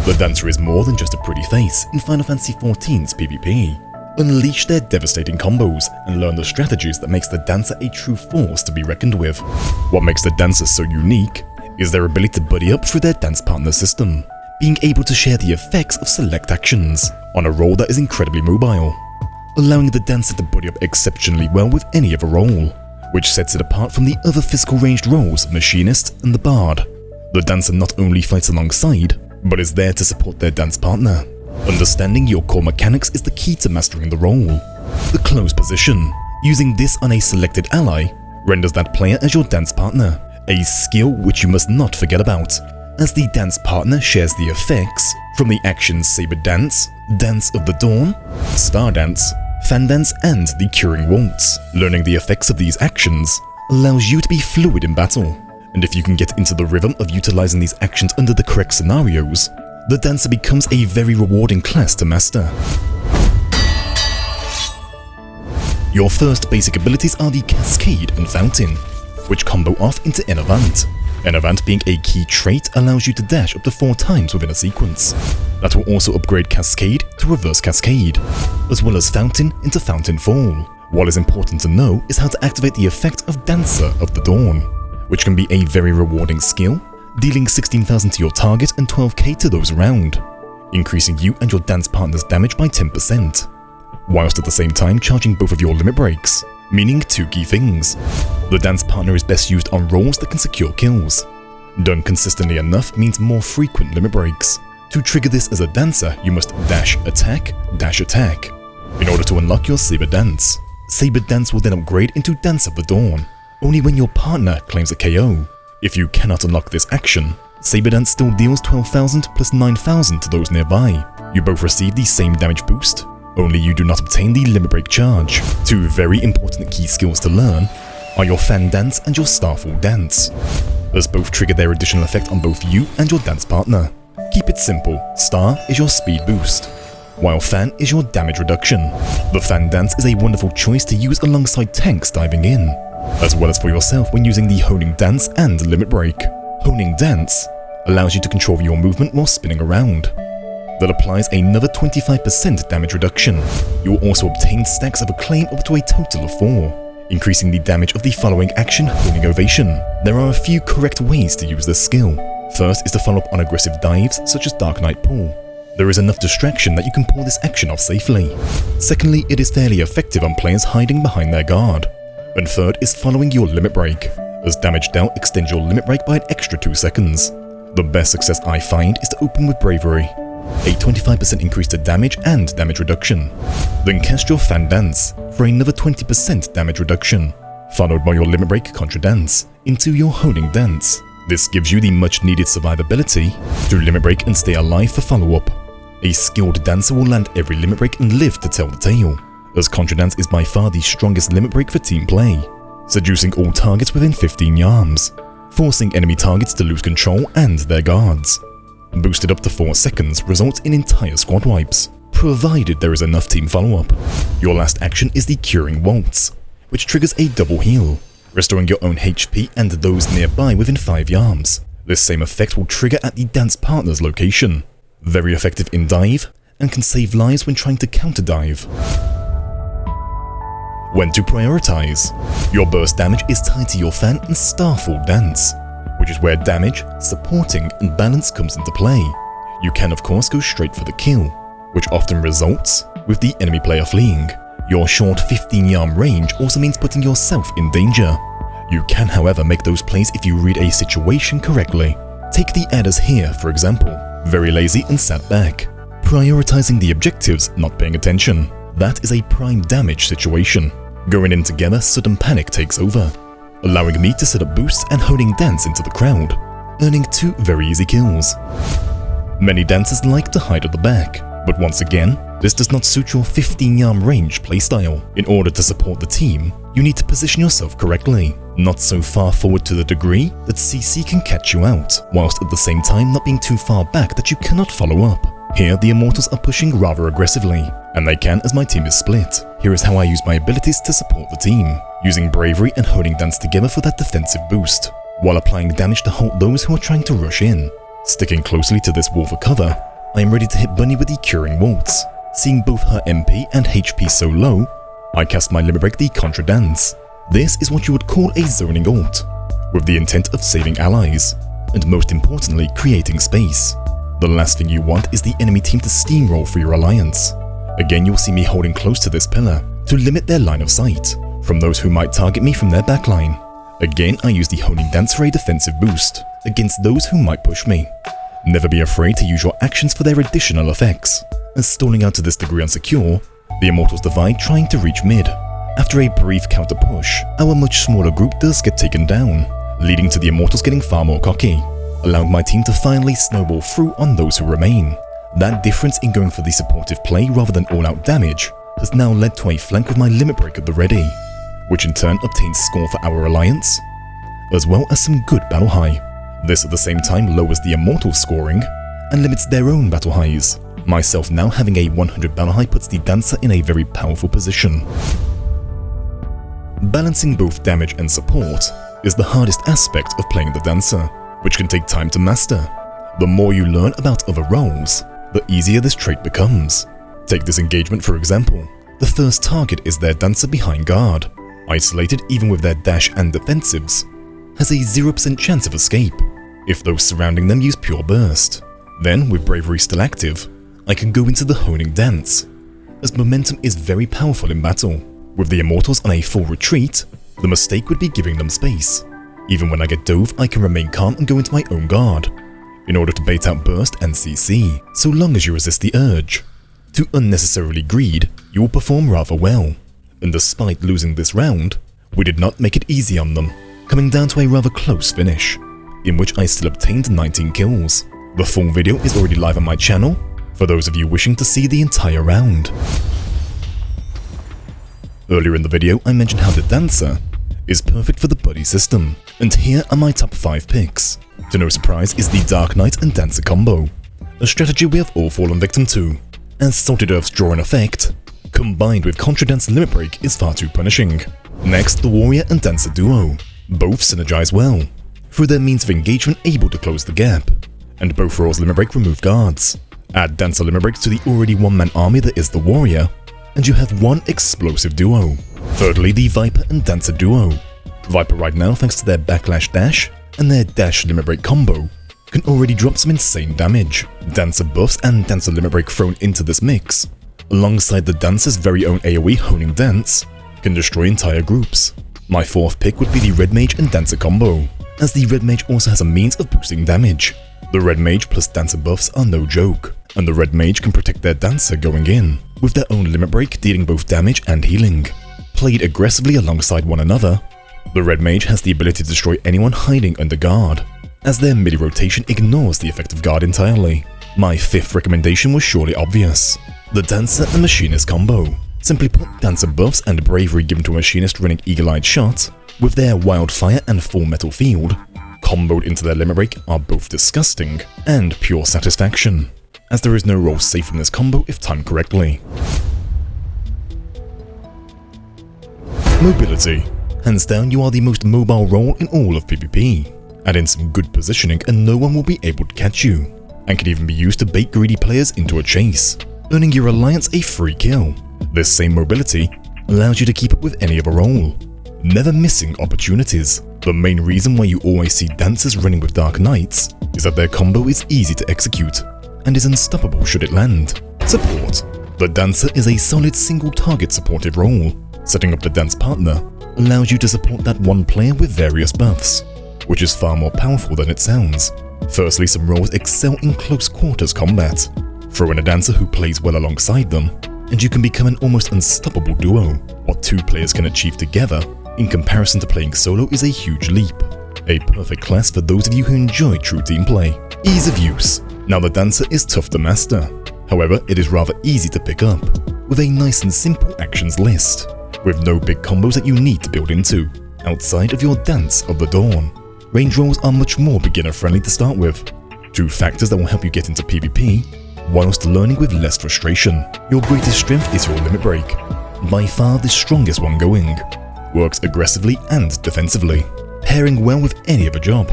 The dancer is more than just a pretty face in Final Fantasy XIV's PvP. Unleash their devastating combos and learn the strategies that makes the dancer a true force to be reckoned with. What makes the dancers so unique is their ability to buddy up through their dance partner system, being able to share the effects of select actions on a role that is incredibly mobile, allowing the dancer to buddy up exceptionally well with any other role, which sets it apart from the other physical ranged roles of Machinist and the Bard. The dancer not only fights alongside, but is there to support their dance partner. Understanding your core mechanics is the key to mastering the role. The close position, using this on a selected ally, renders that player as your dance partner, a skill which you must not forget about, as the dance partner shares the effects from the actions Saber Dance, Dance of the Dawn, Star Dance, Fan Dance, and the Curing Waltz. Learning the effects of these actions allows you to be fluid in battle, and if you can get into the rhythm of utilizing these actions under the correct scenarios, the dancer becomes a very rewarding class to master. Your first basic abilities are the Cascade and Fountain, which combo off into Enervant. Enervant being a key trait allows you to dash up to 4 times within a sequence. That will also upgrade Cascade to Reverse Cascade, as well as Fountain into Fountain Fall. What is important to know is how to activate the effect of Dancer of the Dawn, which can be a very rewarding skill, dealing 16,000 to your target and 12k to those around, increasing you and your dance partner's damage by 10%, whilst at the same time charging both of your limit breaks, meaning 2 key things. The dance partner is best used on roles that can secure kills. Done consistently enough means more frequent limit breaks. To trigger this as a dancer, you must dash attack. In order to unlock your Saber Dance. Saber Dance will then upgrade into Dance of the Dawn, only when your partner claims a KO. If you cannot unlock this action, Saber Dance still deals 12,000 plus 9,000 to those nearby. You both receive the same damage boost, only you do not obtain the limit break charge. 2 very important key skills to learn are your Fan Dance and your Starfall Dance, as both trigger their additional effect on both you and your dance partner. Keep it simple, Star is your speed boost, while Fan is your damage reduction. The Fan Dance is a wonderful choice to use alongside tanks diving in, as well as for yourself when using the Honing Dance and Limit Break. Honing Dance allows you to control your movement while spinning around. That applies another 25% damage reduction. You will also obtain stacks of acclaim up to a total of 4, increasing the damage of the following action, Honing Ovation. There are a few correct ways to use this skill. First is to follow up on aggressive dives such as Dark Knight Pull. There is enough distraction that you can pull this action off safely. Secondly, it is fairly effective on players hiding behind their guard. And third is following your limit break, as damage dealt extends your limit break by an extra 2 seconds. The best success I find is to open with Bravery, a 25% increase to damage and damage reduction. Then cast your Fan Dance for another 20% damage reduction, followed by your limit break Contra Dance into your Honing Dance. This gives you the much needed survivability to limit break and stay alive for follow-up. A skilled dancer will land every limit break and live to tell the tale, as Contra Dance is by far the strongest limit break for team play, seducing all targets within 15 yards, forcing enemy targets to lose control and their guards. Boosted up to 4 seconds results in entire squad wipes, provided there is enough team follow-up. Your last action is the Curing Waltz, which triggers a double heal, restoring your own HP and those nearby within 5 yards. This same effect will trigger at the dance partner's location. Very effective in dive, and can save lives when trying to counter dive. When to prioritize. Your burst damage is tied to your Fan and Starfall Dance, which is where damage, supporting, and balance comes into play. You can of course go straight for the kill, which often results with the enemy player fleeing. Your short 15-yard range also means putting yourself in danger. You can however make those plays if you read a situation correctly. Take the adders here for example, very lazy and sat back, prioritizing the objectives, not paying attention. That is a prime damage situation. Going in together, sudden panic takes over, allowing me to set up boosts and Honing Dance into the crowd, earning 2 very easy kills. Many dancers like to hide at the back, but once again, this does not suit your 15-yard range playstyle. In order to support the team, you need to position yourself correctly, not so far forward to the degree that CC can catch you out, whilst at the same time not being too far back that you cannot follow up. Here the Immortals are pushing rather aggressively, and they can as my team is split. Here is how I use my abilities to support the team, using Bravery and Honing Dance together for that defensive boost, while applying damage to halt those who are trying to rush in. Sticking closely to this wall for cover, I am ready to hit Bunny with the Curing Waltz. Seeing both her MP and HP so low, I cast my limit break, the Contra Dance. This is what you would call a zoning ult, with the intent of saving allies, and most importantly creating space. The last thing you want is the enemy team to steamroll for your alliance. Again, you'll see me holding close to this pillar to limit their line of sight from those who might target me from their backline. Again, I use the Honing Dance for a defensive boost against those who might push me. Never be afraid to use your actions for their additional effects, as stalling out to this degree unsecure, the Immortals divide trying to reach mid. After a brief counter push, our much smaller group does get taken down, leading to the Immortals getting far more cocky, allowing my team to finally snowball through on those who remain. That difference in going for the supportive play rather than all-out damage has now led to a flank with my limit break at the ready, which in turn obtains score for our alliance, as well as some good battle high. This at the same time lowers the Immortals scoring and limits their own battle highs. Myself now having a 100 battle high puts the Dancer in a very powerful position. Balancing both damage and support is the hardest aspect of playing the Dancer, which can take time to master. The more you learn about other roles, the easier this trait becomes. Take this engagement for example. The first target is their Dancer behind guard. Isolated even with their dash and defensives, has a 0% chance of escape if those surrounding them use pure burst. Then, with bravery still active, I can go into the Honing Dance, as momentum is very powerful in battle. With the Immortals on a full retreat, the mistake would be giving them space. Even when I get dove, I can remain calm and go into my own guard, in order to bait out burst and CC, so long as you resist the urge. To unnecessarily greed, you will perform rather well. And despite losing this round, we did not make it easy on them, coming down to a rather close finish, in which I still obtained 19 kills. The full video is already live on my channel, for those of you wishing to see the entire round. Earlier in the video, I mentioned how the Dancer is perfect for the buddy system, and here are my top 5 picks. To no surprise is the Dark Knight and Dancer combo, a strategy we have all fallen victim to, as Salted Earth's draw in effect, combined with Contra Dance limit break is far too punishing. Next, the Warrior and Dancer duo. Both synergize well, through their means of engagement able to close the gap, and both roles limit break remove guards. Add Dancer limit break to the already one-man army that is the Warrior, and you have one explosive duo. Thirdly, the Viper and Dancer duo. Viper right now, thanks to their backlash dash and their dash limit break combo, can already drop some insane damage. Dancer buffs and Dancer limit break thrown into this mix, alongside the Dancer's very own AoE Honing Dance, can destroy entire groups. My fourth pick would be the Red Mage and Dancer combo, as the Red Mage also has a means of boosting damage. The Red Mage plus Dancer buffs are no joke, and the Red Mage can protect their Dancer going in, with their own limit break dealing both damage and healing. Played aggressively alongside one another, the Red Mage has the ability to destroy anyone hiding under guard, as their midi rotation ignores the effect of guard entirely. My fifth recommendation was surely obvious. The Dancer and Machinist combo. Simply put, Dancer buffs and bravery given to a Machinist running eagle-eyed shot, with their Wildfire and Full Metal Field, comboed into their limit break are both disgusting and pure satisfaction, as there is no role safe from this combo if timed correctly. Mobility. Hands down, you are the most mobile role in all of PvP. Add in some good positioning and no one will be able to catch you, and can even be used to bait greedy players into a chase, earning your alliance a free kill. This same mobility allows you to keep up with any other role, never missing opportunities. The main reason why you always see Dancers running with Dark Knights is that their combo is easy to execute, and is unstoppable should it land. Support. The Dancer is a solid single target supportive role. Setting up the dance partner allows you to support that one player with various buffs, which is far more powerful than it sounds. Firstly, some roles excel in close quarters combat. Throw in a Dancer who plays well alongside them, and you can become an almost unstoppable duo. What two players can achieve together, in comparison to playing solo, is a huge leap. A perfect class for those of you who enjoy true team play. Ease of use. Now the Dancer is tough to master, however it is rather easy to pick up, with a nice and simple actions list, with no big combos that you need to build into, outside of your Dance of the Dawn. Range rolls are much more beginner friendly to start with, two factors that will help you get into PvP, whilst learning with less frustration. Your greatest strength is your limit break, by far the strongest one going. Works aggressively and defensively, pairing well with any other job.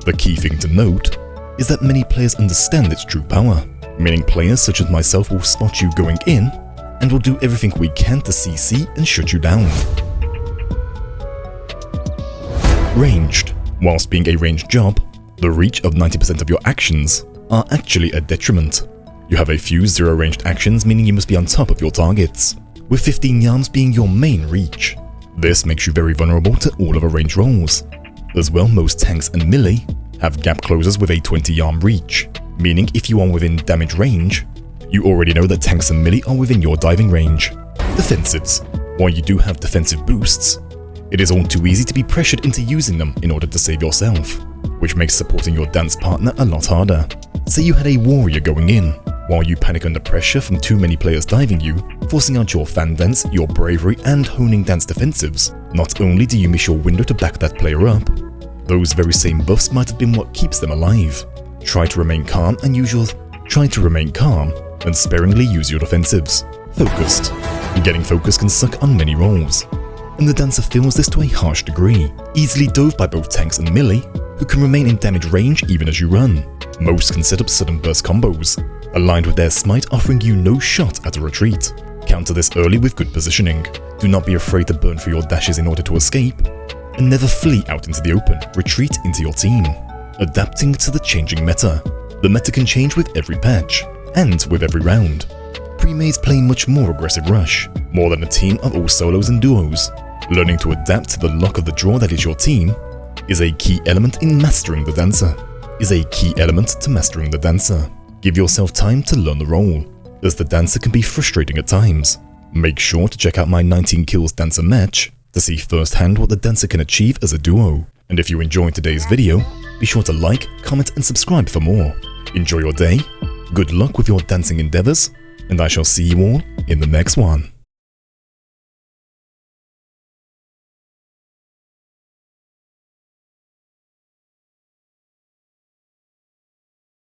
The key thing to note is that many players understand its true power, meaning players such as myself will spot you going in and will do everything we can to CC and shut you down. Ranged. Whilst being a ranged job, the reach of 90% of your actions are actually a detriment. You have a few zero ranged actions, meaning you must be on top of your targets, with 15 yards being your main reach. This makes you very vulnerable to all of the range rolls. As well, most tanks and melee have gap closers with a 20-yard reach, meaning if you are within damage range, you already know that tanks and melee are within your diving range. Defensives. While you do have defensive boosts, it is all too easy to be pressured into using them in order to save yourself, which makes supporting your dance partner a lot harder. Say you had a warrior going in, while you panic under pressure from too many players diving you, forcing out your fan dance, your bravery and honing dance defensives. Not only do you miss your window to back that player up, those very same buffs might have been what keeps them alive. Try to remain calm and sparingly use your defensives. Focused. Getting focused can suck on many roles, and the dancer feels this to a harsh degree, easily dove by both tanks and melee, who can remain in damage range even as you run. Most can set up sudden burst combos, aligned with their smite offering you no shot at a retreat. Counter this early with good positioning. Do not be afraid to burn through your dashes in order to escape, and never flee out into the open, retreat into your team. Adapting to the changing meta. The meta can change with every patch, and with every round. Pre-mades play much more aggressive rush, more than a team of all solos and duos. Learning to adapt to the luck of the draw that is your team is a key element in mastering the dancer. Give yourself time to learn the role, as the dancer can be frustrating at times. Make sure to check out my 19 kills dancer match to see firsthand what the dancer can achieve as a duo. And if you enjoyed today's video, be sure to like, comment and subscribe for more. Enjoy your day, good luck with your dancing endeavors, and I shall see you all in the next one.